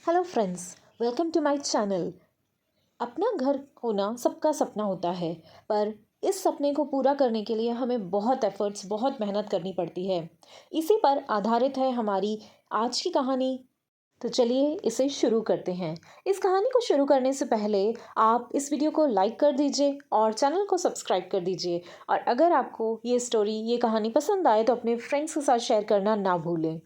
Hello friends, welcome to my channel. अपना घर होना सबका सपना होता है, पर इस सपने को पूरा करने के लिए हमें बहुत एफर्ट्स, बहुत मेहनत करनी पड़ती है। इसी पर आधारित है हमारी आज की कहानी। तो चलिए इसे शुरू करते हैं। इस कहानी को शुरू करने से पहले आप इस वीडियो को लाइक कर दीजिए और चैनल को सब्सक्राइब कर दीजिए। और अगर आपको ये स्टोरी, ये कहानी पसंद आए तो अपने फ्रेंड्स के साथ शेयर करना ना भूलें।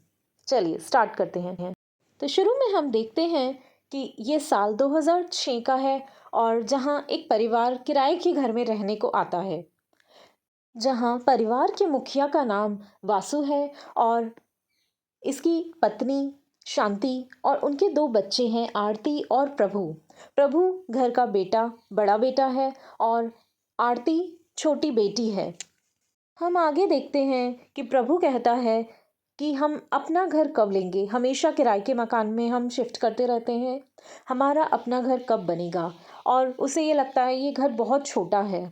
चलिए स्टार्ट करते हैं। तो शुरू में हम देखते हैं कि ये साल 2006 का है और जहाँ एक परिवार किराए के घर में रहने को आता है, जहाँ परिवार के मुखिया का नाम वासु है और इसकी पत्नी शांति और उनके दो बच्चे हैं, आरती और प्रभु। प्रभु घर का बड़ा बेटा है और आरती छोटी बेटी है। हम आगे देखते हैं कि प्रभु कहता है कि हम अपना घर कब लेंगे, हमेशा किराए के मकान में हम शिफ्ट करते रहते हैं, हमारा अपना घर कब बनेगा। और उसे ये लगता है ये घर बहुत छोटा है,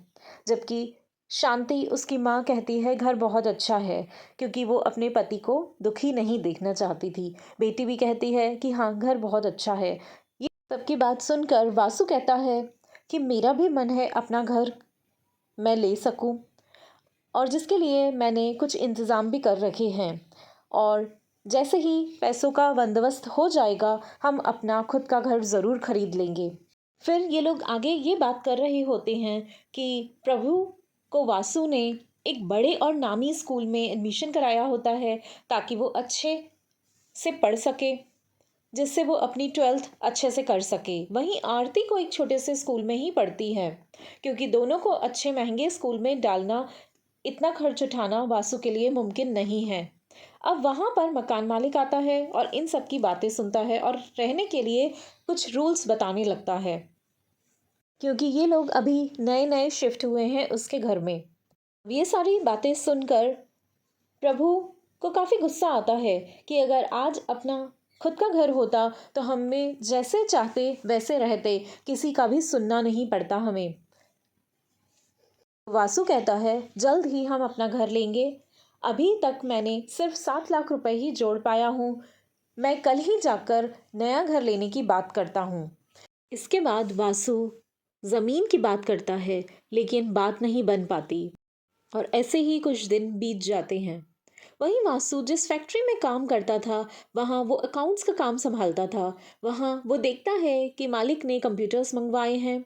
जबकि शांति, उसकी माँ, कहती है घर बहुत अच्छा है, क्योंकि वो अपने पति को दुखी नहीं देखना चाहती थी। बेटी भी कहती है कि हाँ, घर बहुत अच्छा है। ये सबकी बात सुनकर वासु कहता है कि मेरा भी मन है अपना घर मैं ले सकूं, और जिसके लिए मैंने कुछ इंतज़ाम भी कर रखे हैं। और जैसे ही पैसों का बंदोबस्त हो जाएगा, हम अपना खुद का घर ज़रूर खरीद लेंगे। फिर ये लोग आगे ये बात कर रहे होते हैं कि प्रभु को वासु ने एक बड़े और नामी स्कूल में एडमिशन कराया होता है, ताकि वो अच्छे से पढ़ सके, जिससे वो अपनी 12th अच्छे से कर सके। वहीं आरती को एक छोटे से स्कूल में ही पढ़ती है, क्योंकि दोनों को अच्छे महंगे स्कूल में डालना, इतना खर्च उठाना वासु के लिए मुमकिन नहीं है। अब वहाँ पर मकान मालिक आता है और इन सब की बातें सुनता है और रहने के लिए कुछ रूल्स बताने लगता है, क्योंकि ये लोग अभी नए नए शिफ्ट हुए हैं उसके घर में। ये सारी बातें सुनकर प्रभु को काफ़ी गुस्सा आता है कि अगर आज अपना खुद का घर होता तो हमें जैसे चाहते वैसे रहते, किसी का भी सुनना नहीं पड़ता हमें। वासु कहता है जल्द ही हम अपना घर लेंगे, अभी तक मैंने सिर्फ 7 लाख रुपए ही जोड़ पाया हूँ, मैं कल ही जाकर नया घर लेने की बात करता हूँ। इसके बाद वासु ज़मीन की बात करता है, लेकिन बात नहीं बन पाती और ऐसे ही कुछ दिन बीत जाते हैं। वहीं वासु जिस फैक्ट्री में काम करता था, वहाँ वो अकाउंट्स का काम संभालता था। वहाँ वो देखता है कि मालिक ने कंप्यूटर्स मंगवाए हैं,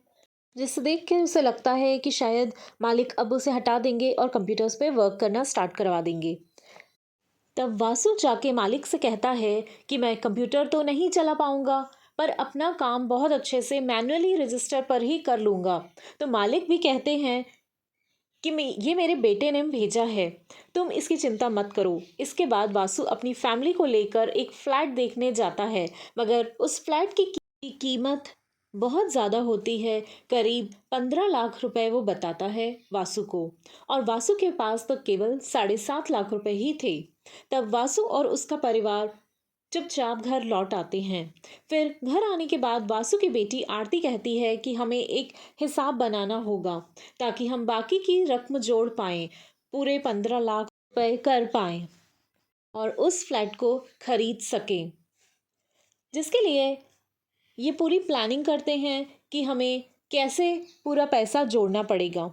जिसे देख के उसे लगता है कि शायद मालिक अब उसे हटा देंगे और कंप्यूटर्स पे वर्क करना स्टार्ट करवा देंगे। तब वासु जाके मालिक से कहता है कि मैं कंप्यूटर तो नहीं चला पाऊंगा, पर अपना काम बहुत अच्छे से मैनुअली रजिस्टर पर ही कर लूँगा। तो मालिक भी कहते हैं कि ये मेरे बेटे ने भेजा है, तुम इसकी चिंता मत करो। इसके बाद वासु अपनी फैमिली को लेकर एक फ्लैट देखने जाता है, मगर उस फ्लैट की कीमत बहुत ज़्यादा होती है। करीब 15 लाख रुपए वो बताता है वासु को, और वासु के पास तो केवल 7.5 लाख रुपए ही थे। तब वासु और उसका परिवार चुपचाप घर लौट आते हैं। फिर घर आने के बाद वासु की बेटी आरती कहती है कि हमें एक हिसाब बनाना होगा, ताकि हम बाकी की रकम जोड़ पाएं, पूरे 15 लाख रुपए कर पाएं और उस फ्लैट को खरीद सकें। जिसके लिए ये पूरी प्लानिंग करते हैं कि हमें कैसे पूरा पैसा जोड़ना पड़ेगा।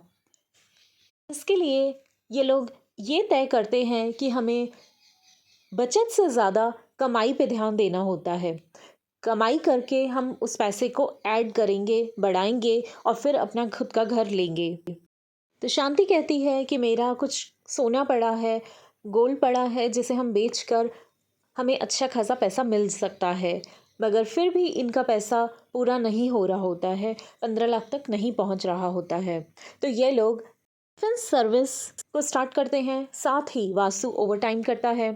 इसके लिए ये लोग ये तय करते हैं कि हमें बचत से ज़्यादा कमाई पे ध्यान देना होता है। कमाई करके हम उस पैसे को ऐड करेंगे, बढ़ाएंगे और फिर अपना खुद का घर लेंगे। तो शांति कहती है कि मेरा कुछ सोना पड़ा है, गोल्ड पड़ा है, जिसे हम बेचकर हमें अच्छा खासा पैसा मिल सकता है, मगर फिर भी इनका पैसा पूरा नहीं हो रहा होता है, 15 लाख तक नहीं पहुंच रहा होता है। तो ये लोग डिफेंस सर्विस को स्टार्ट करते हैं, साथ ही वासु ओवरटाइम करता है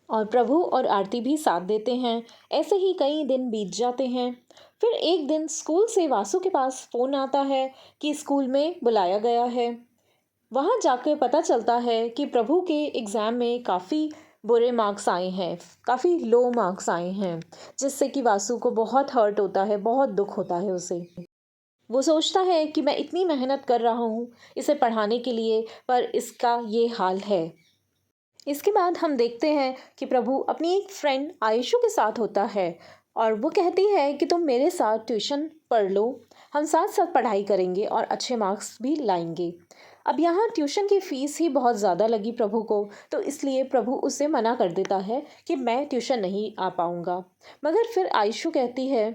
और प्रभु और आरती भी साथ देते हैं। ऐसे ही कई दिन बीत जाते हैं। फिर एक दिन स्कूल से वासु के पास फ़ोन आता है कि स्कूल में बुलाया गया है। वहाँ जाकर पता चलता है कि प्रभु के एग्ज़ाम में काफ़ी बुरे मार्क्स आए हैं, काफ़ी लो मार्क्स आए हैं, जिससे कि वासु को बहुत हर्ट होता है, बहुत दुख होता है उसे। वो सोचता है कि मैं इतनी मेहनत कर रहा हूँ इसे पढ़ाने के लिए, पर इसका ये हाल है। इसके बाद हम देखते हैं कि प्रभु अपनी एक फ्रेंड आयुषु के साथ होता है और वो कहती है कि तुम मेरे साथ ट्यूशन पढ़ लो, हम साथ साथ पढ़ाई करेंगे और अच्छे मार्क्स भी लाएंगे। अब यहाँ ट्यूशन की फ़ीस ही बहुत ज़्यादा लगी प्रभु को, तो इसलिए प्रभु उसे मना कर देता है कि मैं ट्यूशन नहीं आ पाऊँगा। मगर फिर आयशु कहती है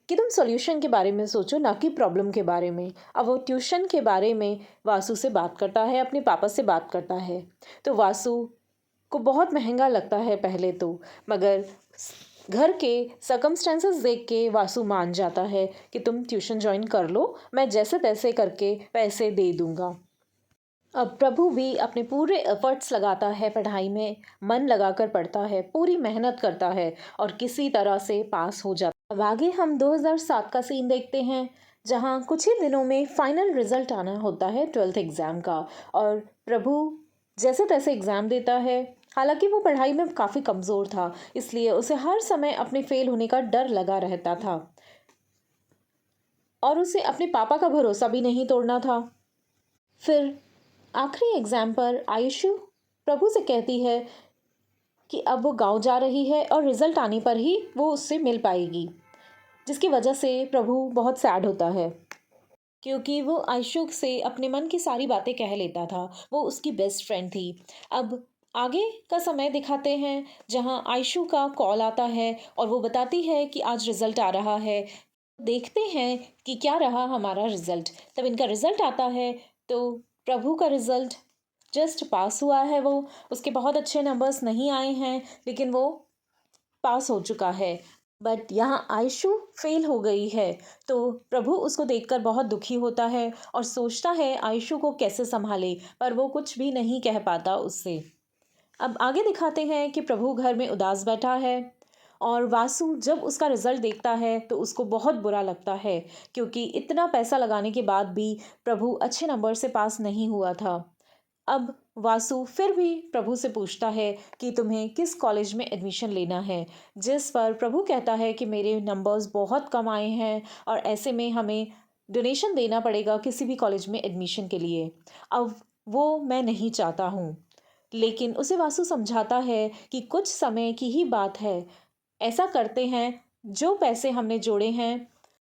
कि तुम सॉल्यूशन के बारे में सोचो, ना कि प्रॉब्लम के बारे में। अब वो ट्यूशन के बारे में वासु से बात करता है, अपने पापा से बात करता है। तो वासु को बहुत महंगा लगता है पहले तो, मगर घर के सर्कमस्टेंसेस देख के वासु मान जाता है कि तुम ट्यूशन ज्वाइन कर लो, मैं जैसे तैसे करके पैसे दे दूंगा। अब प्रभु भी अपने पूरे एफर्ट्स लगाता है पढ़ाई में, मन लगाकर पढ़ता है, पूरी मेहनत करता है और किसी तरह से पास हो जाता है। अब आगे हम 2007 का सीन देखते हैं, जहाँ कुछ ही दिनों में फाइनल रिजल्ट आना होता है 12th एग्ज़ाम का। और प्रभु जैसे तैसे एग्ज़ाम देता है। हालांकि वो पढ़ाई में काफ़ी कमज़ोर था, इसलिए उसे हर समय अपने फेल होने का डर लगा रहता था और उसे अपने पापा का भरोसा भी नहीं तोड़ना था। फिर आखिरी एग्ज़ाम पर आयुषु प्रभु से कहती है कि अब वो गांव जा रही है और रिज़ल्ट आने पर ही वो उससे मिल पाएगी, जिसकी वजह से प्रभु बहुत सैड होता है, क्योंकि वो आयुषु से अपने मन की सारी बातें कह लेता था। वो उसकी बेस्ट फ्रेंड थी। अब आगे का समय दिखाते हैं, जहां आयुषु का कॉल आता है और वो बताती है कि आज रिज़ल्ट आ रहा है। देखते हैं कि क्या रहा हमारा रिज़ल्ट। तब इनका रिज़ल्ट आता है तो प्रभु का रिज़ल्ट जस्ट पास हुआ है। वो उसके बहुत अच्छे नंबर्स नहीं आए हैं, लेकिन वो पास हो चुका है। बट यहाँ आयशु फेल हो गई है, तो प्रभु उसको देखकर बहुत दुखी होता है और सोचता है आयशु को कैसे संभाले, पर वो कुछ भी नहीं कह पाता उससे। अब आगे दिखाते हैं कि प्रभु घर में उदास बैठा है और वासु जब उसका रिजल्ट देखता है तो उसको बहुत बुरा लगता है, क्योंकि इतना पैसा लगाने के बाद भी प्रभु अच्छे नंबर से पास नहीं हुआ था। अब वासु फिर भी प्रभु से पूछता है कि तुम्हें किस कॉलेज में एडमिशन लेना है, जिस पर प्रभु कहता है कि मेरे नंबर्स बहुत कम आए हैं और ऐसे में हमें डोनेशन देना पड़ेगा किसी भी कॉलेज में एडमिशन के लिए। अब वो मैं नहीं चाहता हूँ, लेकिन उसे वासु समझाता है कि कुछ समय की ही बात है। ऐसा करते हैं, जो पैसे हमने जोड़े हैं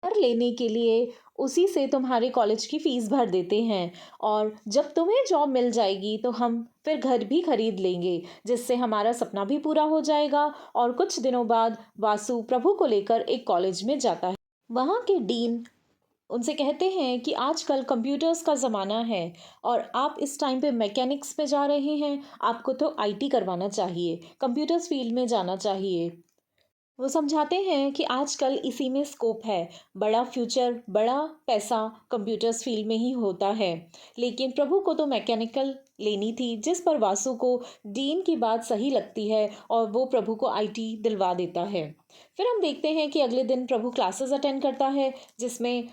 घर लेने के लिए उसी से तुम्हारे कॉलेज की फीस भर देते हैं, और जब तुम्हें जॉब मिल जाएगी तो हम फिर घर भी खरीद लेंगे, जिससे हमारा सपना भी पूरा हो जाएगा। और कुछ दिनों बाद वासु प्रभु को लेकर एक कॉलेज में जाता है। वहाँ के डीन उनसे कहते हैं कि आजकल कंप्यूटर्स का ज़माना है और आप इस टाइम पे मैकेनिक्स में जा रहे हैं, आपको तो आईटी करवाना चाहिए, कंप्यूटर्स फील्ड में जाना चाहिए। वो समझाते हैं कि आजकल इसी में स्कोप है, बड़ा फ्यूचर, बड़ा पैसा कंप्यूटर्स फील्ड में ही होता है। लेकिन प्रभु को तो मैकेनिकल लेनी थी, जिस पर वासु को डीन की बात सही लगती है और वो प्रभु को आईटी दिलवा देता है। फिर हम देखते हैं कि अगले दिन प्रभु क्लासेस अटेंड करता है, जिसमें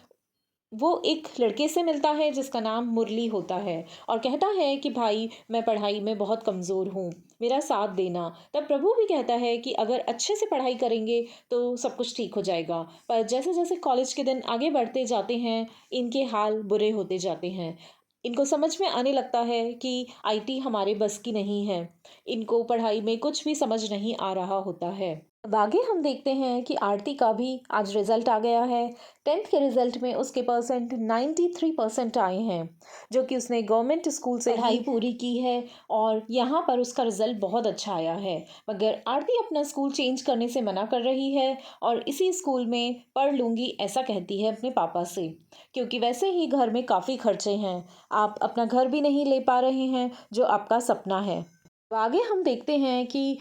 वो एक लड़के से मिलता है जिसका नाम मुरली होता है और कहता है कि भाई मैं पढ़ाई में बहुत कमज़ोर हूँ, मेरा साथ देना। तब प्रभु भी कहता है कि अगर अच्छे से पढ़ाई करेंगे तो सब कुछ ठीक हो जाएगा। पर जैसे जैसे कॉलेज के दिन आगे बढ़ते जाते हैं, इनके हाल बुरे होते जाते हैं। इनको समझ में आने लगता है कि आईटी हमारे बस की नहीं है। इनको पढ़ाई में कुछ भी समझ नहीं आ रहा होता है। अब आगे हम देखते हैं कि आरती का भी आज रिजल्ट आ गया है। 10th के रिजल्ट में उसके परसेंट 93% आए हैं, जो कि उसने गवर्नमेंट स्कूल से पढ़ाई पूरी की है और यहाँ पर उसका रिजल्ट बहुत अच्छा आया है। मगर आरती अपना स्कूल चेंज करने से मना कर रही है और इसी स्कूल में पढ़ लूँगी ऐसा कहती है अपने पापा से, क्योंकि वैसे ही घर में काफ़ी खर्चे हैं, आप अपना घर भी नहीं ले पा रहे हैं जो आपका सपना है। अब आगे हम देखते हैं कि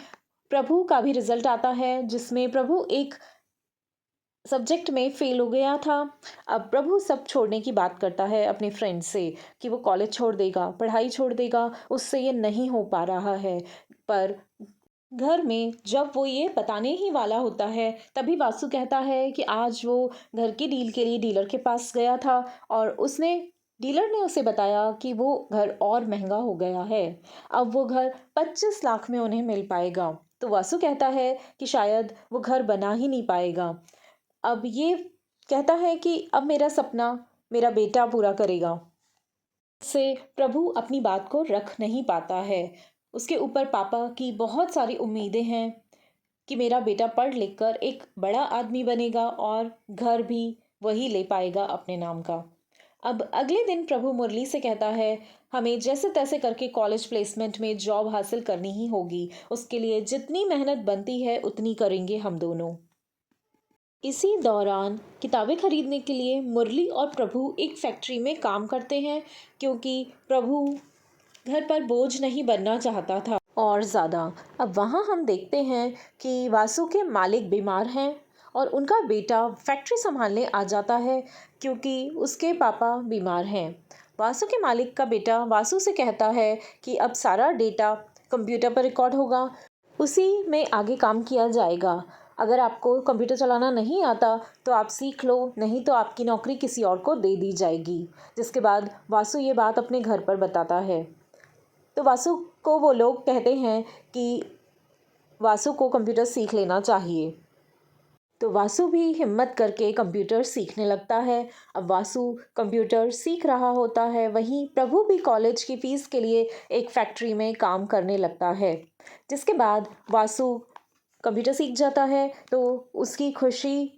प्रभु का भी रिजल्ट आता है, जिसमें प्रभु एक सब्जेक्ट में फेल हो गया था। अब प्रभु सब छोड़ने की बात करता है अपने फ्रेंड से कि वो कॉलेज छोड़ देगा, पढ़ाई छोड़ देगा, उससे ये नहीं हो पा रहा है। पर घर में जब वो ये बताने ही वाला होता है, तभी वासु कहता है कि आज वो घर की डील के लिए डीलर के पास गया था और डीलर ने उसे बताया कि वो घर और महंगा हो गया है। अब वो घर 25 लाख में उन्हें मिल पाएगा। तो वासु कहता है कि शायद वो घर बना ही नहीं पाएगा। अब ये कहता है कि अब मेरा सपना मेरा बेटा पूरा करेगा। से प्रभु अपनी बात को रख नहीं पाता है। उसके ऊपर पापा की बहुत सारी उम्मीदें हैं। कि मेरा बेटा पढ़ लिख कर एक बड़ा आदमी बनेगा और घर भी वही ले पाएगा अपने नाम का। अब अगले दिन प्रभु मुरली से कहता है, हमें जैसे तैसे करके कॉलेज प्लेसमेंट में जॉब हासिल करनी ही होगी। उसके लिए जितनी मेहनत बनती है उतनी करेंगे हम दोनों। इसी दौरान किताबें खरीदने के लिए मुरली और प्रभु एक फैक्ट्री में काम करते हैं, क्योंकि प्रभु घर पर बोझ नहीं बनना चाहता था और ज़्यादा। अब वहाँ हम देखते हैं कि वासु के मालिक बीमार हैं और उनका बेटा फैक्ट्री संभालने आ जाता है, क्योंकि उसके पापा बीमार हैं। वासु के मालिक का बेटा वासु से कहता है कि अब सारा डेटा कंप्यूटर पर रिकॉर्ड होगा, उसी में आगे काम किया जाएगा। अगर आपको कंप्यूटर चलाना नहीं आता तो आप सीख लो, नहीं तो आपकी नौकरी किसी और को दे दी जाएगी। जिसके बाद वासु ये बात अपने घर पर बताता है। तो वासु को वो लोग कहते हैं कि वासु को कंप्यूटर सीख लेना चाहिए। तो वासु भी हिम्मत करके कंप्यूटर सीखने लगता है। अब वासु कंप्यूटर सीख रहा होता है, वहीं प्रभु भी कॉलेज की फ़ीस के लिए एक फैक्ट्री में काम करने लगता है। जिसके बाद वासु कंप्यूटर सीख जाता है तो उसकी खुशी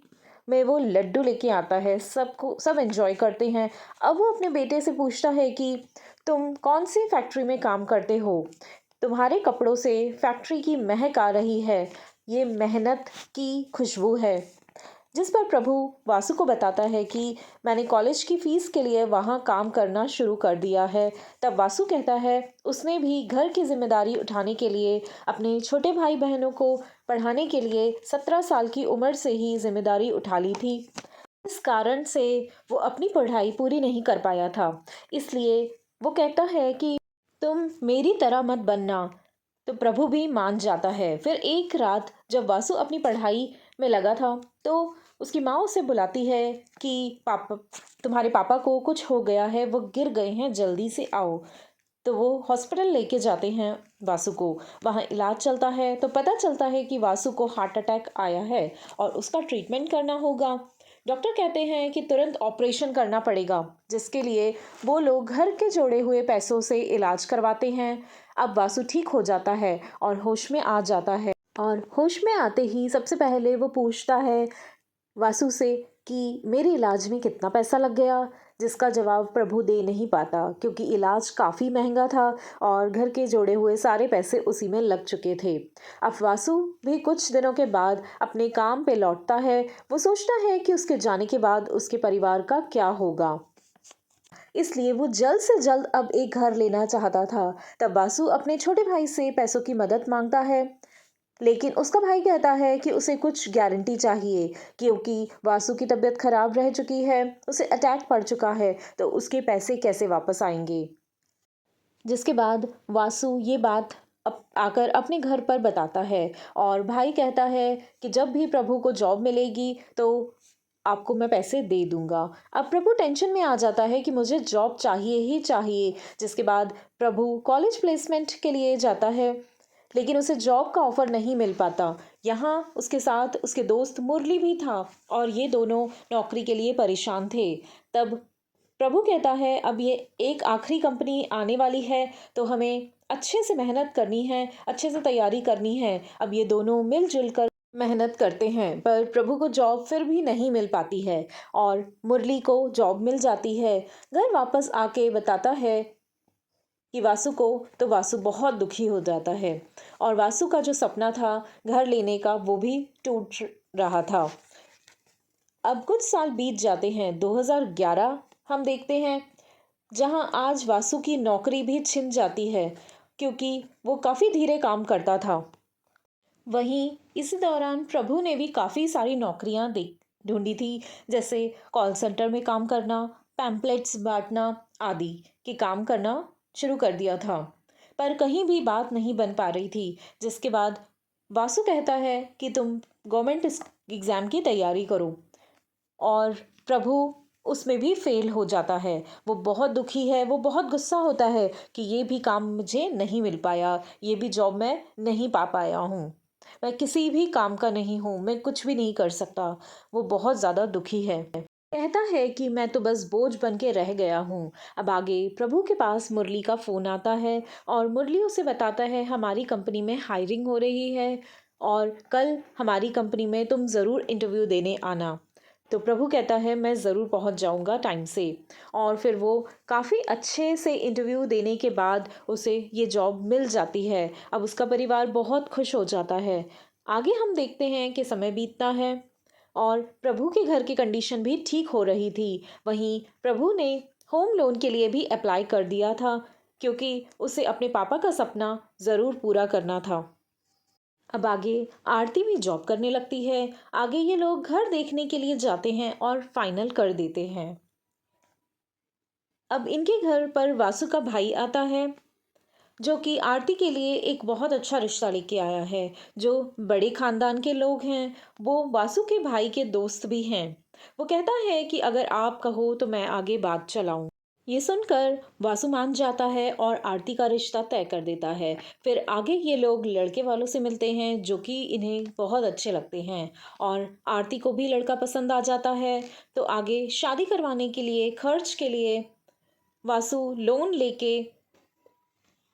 में वो लड्डू लेके आता है, सब एंजॉय करते हैं। अब वो अपने बेटे से पूछता है कि तुम कौन सी फैक्ट्री में काम करते हो? तुम्हारे कपड़ों से फैक्ट्री की महक आ रही है, ये मेहनत की खुशबू है। जिस पर प्रभु वासु को बताता है कि मैंने कॉलेज की फ़ीस के लिए वहाँ काम करना शुरू कर दिया है। तब वासु कहता है उसने भी घर की जिम्मेदारी उठाने के लिए अपने छोटे भाई बहनों को पढ़ाने के लिए 17 साल की उम्र से ही जिम्मेदारी उठा ली थी। इस कारण से वो अपनी पढ़ाई पूरी नहीं कर पाया था। इसलिए वो कहता है कि तुम मेरी तरह मत बनना। तो प्रभु भी मान जाता है। फिर एक रात जब वासु अपनी पढ़ाई में लगा था तो उसकी माँ उसे बुलाती है कि पापा, तुम्हारे पापा को कुछ हो गया है, वो गिर गए हैं, जल्दी से आओ। तो वो हॉस्पिटल लेके जाते हैं वासु को। वहाँ इलाज चलता है तो पता चलता है कि वासु को हार्ट अटैक आया है और उसका ट्रीटमेंट करना होगा। डॉक्टर कहते हैं कि तुरंत ऑपरेशन करना पड़ेगा, जिसके लिए वो लोग घर के जोड़े हुए पैसों से इलाज करवाते हैं। अब वासु ठीक हो जाता है और होश में आ जाता है, और होश में आते ही सबसे पहले वो पूछता है वासु से कि मेरे इलाज में कितना पैसा लग गया, जिसका जवाब प्रभु दे नहीं पाता, क्योंकि इलाज काफ़ी महंगा था और घर के जोड़े हुए सारे पैसे उसी में लग चुके थे। अब वासु भी कुछ दिनों के बाद अपने काम पे लौटता है। वो सोचता है कि उसके जाने के बाद उसके परिवार का क्या होगा, इसलिए वो जल्द से जल्द अब एक घर लेना चाहता था। तब वासु अपने छोटे भाई से पैसों की मदद मांगता है, लेकिन उसका भाई कहता है कि उसे कुछ गारंटी चाहिए, क्योंकि वासु की तबीयत खराब रह चुकी है, उसे अटैक पड़ चुका है, तो उसके पैसे कैसे वापस आएंगे। जिसके बाद वासु ये बात आकर अपने घर पर बताता है और भाई कहता है कि जब भी प्रभु को जॉब मिलेगी तो आपको मैं पैसे दे दूंगा। अब प्रभु टेंशन में आ जाता है कि मुझे जॉब चाहिए ही चाहिए। जिसके बाद प्रभु कॉलेज प्लेसमेंट के लिए जाता है, लेकिन उसे जॉब का ऑफर नहीं मिल पाता। यहाँ उसके साथ उसके दोस्त मुरली भी था और ये दोनों नौकरी के लिए परेशान थे। तब प्रभु कहता है अब ये एक आखिरी कंपनी आने वाली है, तो हमें अच्छे से मेहनत करनी है, अच्छे से तैयारी करनी है। अब ये दोनों मिलजुल कर मेहनत करते हैं, पर प्रभु को जॉब फिर भी नहीं मिल पाती है और मुरली को जॉब मिल जाती है। घर वापस आके बताता है कि वासु को, तो वासु बहुत दुखी हो जाता है और वासु का जो सपना था घर लेने का वो भी टूट रहा था। अब कुछ साल बीत जाते हैं। 2011 हम देखते हैं, जहां आज वासु की नौकरी भी छिन जाती है, क्योंकि वो काफ़ी धीरे काम करता था। वहीं इसी दौरान प्रभु ने भी काफ़ी सारी नौकरियां ढूंढी थी, जैसे कॉल सेंटर में काम करना, पैम्पलेट्स बांटना आदि के काम करना शुरू कर दिया था, पर कहीं भी बात नहीं बन पा रही थी। जिसके बाद वासु कहता है कि तुम गवर्नमेंट एग्ज़ाम की तैयारी करो, और प्रभु उसमें भी फेल हो जाता है। वो बहुत दुखी है, वो बहुत गुस्सा होता है कि ये भी काम मुझे नहीं मिल पाया, ये भी जॉब मैं नहीं पा पाया हूँ, मैं किसी भी काम का नहीं हूँ, मैं कुछ भी नहीं कर सकता। वो बहुत ज़्यादा दुखी है, कहता है कि मैं तो बस बोझ बन के रह गया हूँ। अब आगे प्रभु के पास मुरली का फ़ोन आता है और मुरली उसे बताता है हमारी कंपनी में हायरिंग हो रही है और कल हमारी कंपनी में तुम ज़रूर इंटरव्यू देने आना। तो प्रभु कहता है मैं ज़रूर पहुंच जाऊंगा टाइम से। और फिर वो काफ़ी अच्छे से इंटरव्यू देने के बाद उसे ये जॉब मिल जाती है। अब उसका परिवार बहुत खुश हो जाता है। आगे हम देखते हैं कि समय बीतता है और प्रभु के घर की कंडीशन भी ठीक हो रही थी। वहीं प्रभु ने होम लोन के लिए भी अप्लाई कर दिया था, क्योंकि उसे अपने पापा का सपना ज़रूर पूरा करना था। अब आगे आरती भी जॉब करने लगती है। आगे ये लोग घर देखने के लिए जाते हैं और फाइनल कर देते हैं। अब इनके घर पर वासु का भाई आता है, जो कि आरती के लिए एक बहुत अच्छा रिश्ता लेके आया है। जो बड़े खानदान के लोग हैं, वो वासु के भाई के दोस्त भी हैं। वो कहता है कि अगर आप कहो तो मैं आगे बात चलाऊं। ये सुनकर वासु मान जाता है और आरती का रिश्ता तय कर देता है। फिर आगे ये लोग लड़के वालों से मिलते हैं, जो कि इन्हें बहुत अच्छे लगते हैं और आरती को भी लड़का पसंद आ जाता है। तो आगे शादी करवाने के लिए खर्च के लिए वासु लोन लेके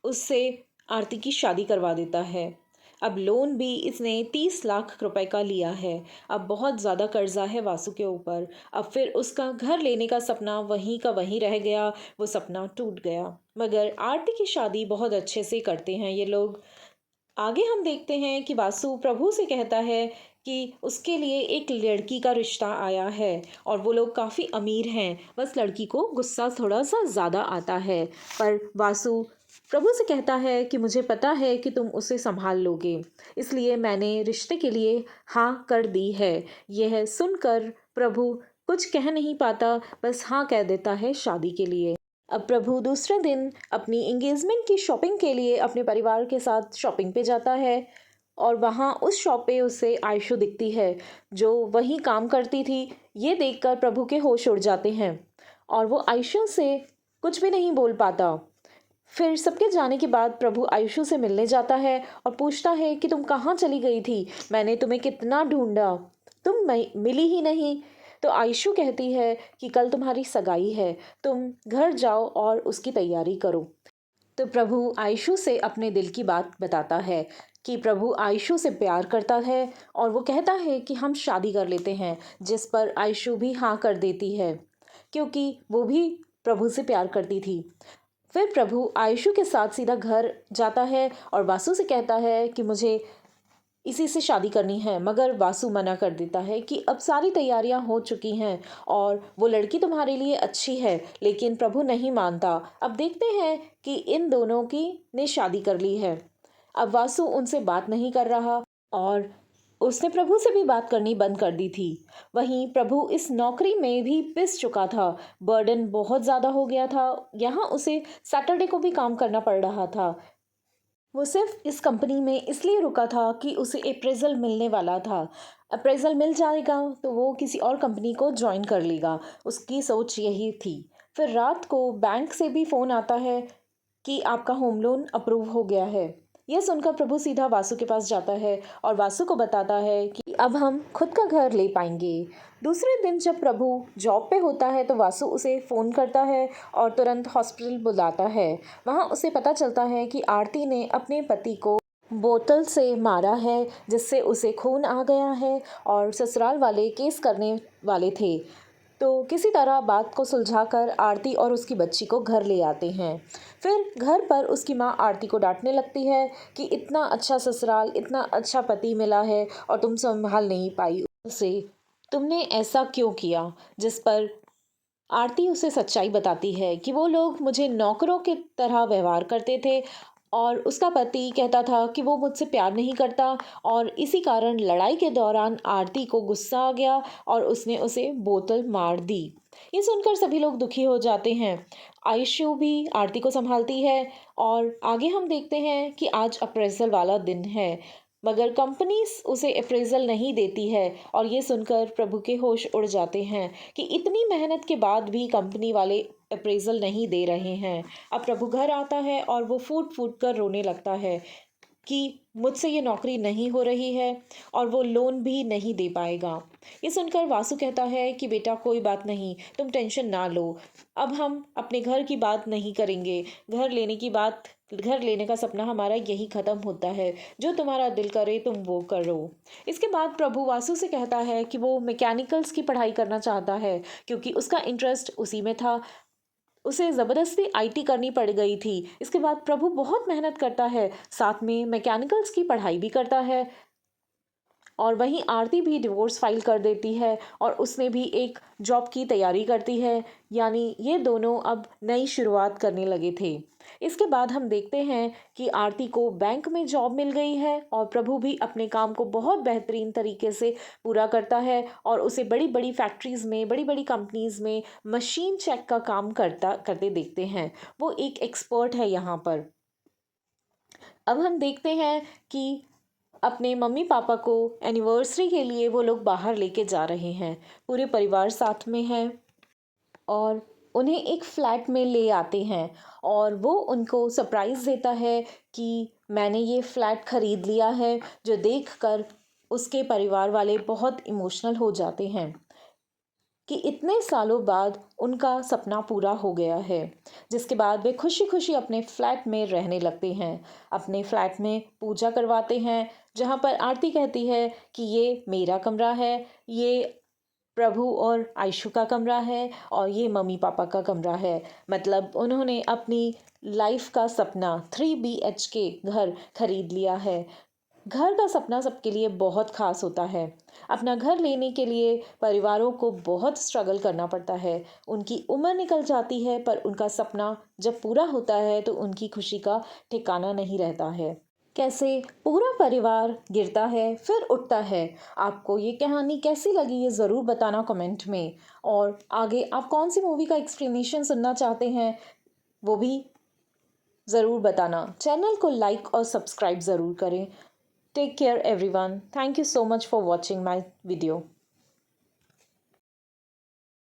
उससे आरती की शादी करवा देता है। अब लोन भी इसने 30 लाख रुपए का लिया है। अब बहुत ज़्यादा कर्जा है वासु के ऊपर। अब फिर उसका घर लेने का सपना वहीं का वहीं रह गया, वो सपना टूट गया। मगर आरती की शादी बहुत अच्छे से करते हैं ये लोग। आगे हम देखते हैं कि वासु प्रभु से कहता है कि उसके लिए एक लड़की का रिश्ता आया है और वो लोग काफ़ी अमीर हैं। बस लड़की को गुस्सा थोड़ा सा ज़्यादा आता है। पर वासु प्रभु से कहता है कि मुझे पता है कि तुम उसे संभाल लोगे, इसलिए मैंने रिश्ते के लिए हाँ कर दी है। यह सुनकर प्रभु कुछ कह नहीं पाता, बस हाँ कह देता है शादी के लिए। अब प्रभु दूसरे दिन अपनी एंगेजमेंट की शॉपिंग के लिए अपने परिवार के साथ शॉपिंग पे जाता है और वहाँ उस शॉप पे उसे आयशु दिखती है, जो वहीं काम करती थी। ये देखकर प्रभु के होश उड़ जाते हैं और वो आयशु से कुछ भी नहीं बोल पाता। फिर सबके जाने के बाद प्रभु आयशु से मिलने जाता है और पूछता है कि तुम कहाँ चली गई थी, मैंने तुम्हें कितना ढूंढा, तुम मिली ही नहीं। तो आयशु कहती है कि कल तुम्हारी सगाई है, तुम घर जाओ और उसकी तैयारी करो। तो प्रभु आयशु से अपने दिल की बात बताता है कि प्रभु आयशु से प्यार करता है और वो कहता है कि हम शादी कर लेते हैं, जिस पर आयशु भी हाँ कर देती है, क्योंकि वो भी प्रभु से प्यार करती थी। फिर प्रभु आयशु के साथ सीधा घर जाता है और वासु से कहता है कि मुझे इसी से शादी करनी है। मगर वासु मना कर देता है कि अब सारी तैयारियां हो चुकी हैं और वो लड़की तुम्हारे लिए अच्छी है। लेकिन प्रभु नहीं मानता। अब देखते हैं कि इन दोनों की ने शादी कर ली है। अब वासु उनसे बात नहीं कर रहा और उसने प्रभु से भी बात करनी बंद कर दी थी। वहीं प्रभु इस नौकरी में भी पिस चुका था। बर्डन बहुत ज़्यादा हो गया था। यहाँ उसे सैटरडे को भी काम करना पड़ रहा था। वो सिर्फ इस कंपनी में इसलिए रुका था कि उसे अप्रेजल मिलने वाला था। अप्रेजल मिल जाएगा तो वो किसी और कंपनी को ज्वाइन कर लेगा, उसकी सोच यही थी। फिर रात को बैंक से भी फ़ोन आता है कि आपका होम लोन अप्रूव हो गया है। यह सुनकर प्रभु सीधा वासु के पास जाता है और वासु को बताता है कि अब हम खुद का घर ले पाएंगे। दूसरे दिन जब प्रभु जॉब पे होता है तो वासु उसे फ़ोन करता है और तुरंत हॉस्पिटल बुलाता है। वहाँ उसे पता चलता है कि आरती ने अपने पति को बोतल से मारा है, जिससे उसे खून आ गया है और ससुराल वाले केस करने वाले थे। तो किसी तरह बात को सुलझाकर आरती और उसकी बच्ची को घर ले आते हैं। फिर घर पर उसकी माँ आरती को डांटने लगती है कि इतना अच्छा ससुराल, इतना अच्छा पति मिला है और तुम संभाल नहीं पाई उसे, तुमने ऐसा क्यों किया। जिस पर आरती उसे सच्चाई बताती है कि वो लोग मुझे नौकरों की तरह व्यवहार करते थे और उसका पति कहता था कि वो मुझसे प्यार नहीं करता और इसी कारण लड़ाई के दौरान आरती को गुस्सा आ गया और उसने उसे बोतल मार दी। ये सुनकर सभी लोग दुखी हो जाते हैं। आयशु भी आरती को संभालती है और आगे हम देखते हैं कि आज अप्रेजल वाला दिन है, मगर कंपनी उसे अप्रेजल नहीं देती है और ये सुनकर प्रभु के होश उड़ जाते हैं कि इतनी मेहनत के बाद भी कंपनी वाले अप्रेजल नहीं दे रहे हैं। अब प्रभु घर आता है और वो फूट फूट कर रोने लगता है कि मुझसे ये नौकरी नहीं हो रही है और वो लोन भी नहीं दे पाएगा। ये सुनकर वासु कहता है कि बेटा कोई बात नहीं, तुम टेंशन ना लो। अब हम अपने घर की बात नहीं करेंगे। घर लेने का सपना हमारा यही ख़त्म होता है। जो तुम्हारा दिल करे तुम वो करो। इसके बाद प्रभु वासु से कहता है कि वो मैकेनिकल्स की पढ़ाई करना चाहता है, क्योंकि उसका इंटरेस्ट उसी में था। उसे ज़बरदस्ती आईटी करनी पड़ गई थी। इसके बाद प्रभु बहुत मेहनत करता है, साथ में मैकेनिकल्स की पढ़ाई भी करता है। और वहीं आरती भी डिवोर्स फाइल कर देती है और उसने भी एक जॉब की तैयारी करती है। यानी ये दोनों अब नई शुरुआत करने लगे थे। इसके बाद हम देखते हैं कि आरती को बैंक में जॉब मिल गई है और प्रभु भी अपने काम को बहुत बेहतरीन तरीके से पूरा करता है और उसे बड़ी बड़ी फैक्ट्रीज़ में, बड़ी बड़ी कंपनीज़ में मशीन चेक का काम करते देखते हैं। वो एक एक्सपर्ट है यहाँ पर। अब हम देखते हैं कि अपने मम्मी पापा को एनिवर्सरी के लिए वो लोग बाहर लेके जा रहे हैं। पूरे परिवार साथ में है और उन्हें एक फ्लैट में ले आते हैं और वो उनको सरप्राइज़ देता है कि मैंने ये फ्लैट ख़रीद लिया है, जो देखकर उसके परिवार वाले बहुत इमोशनल हो जाते हैं कि इतने सालों बाद उनका सपना पूरा हो गया है। जिसके बाद वे खुशी खुशी अपने फ्लैट में रहने लगते हैं। अपने फ्लैट में पूजा करवाते हैं, जहाँ पर आरती कहती है कि ये मेरा कमरा है, ये प्रभु और आयशु का कमरा है और ये मम्मी पापा का कमरा है। मतलब उन्होंने अपनी लाइफ का सपना 3 BHK घर खरीद लिया है। घर का सपना सबके लिए बहुत खास होता है। अपना घर लेने के लिए परिवारों को बहुत स्ट्रगल करना पड़ता है। उनकी उम्र निकल जाती है, पर उनका सपना जब पूरा होता है तो उनकी खुशी का ठिकाना नहीं रहता है। कैसे पूरा परिवार गिरता है फिर उठता है। आपको ये कहानी कैसी लगी ये ज़रूर बताना कमेंट में। और आगे आप कौन सी मूवी का एक्सप्लेनेशन सुनना चाहते हैं वो भी ज़रूर बताना। चैनल को लाइक और सब्सक्राइब ज़रूर करें। Take care everyone. Thank you so much for watching my video.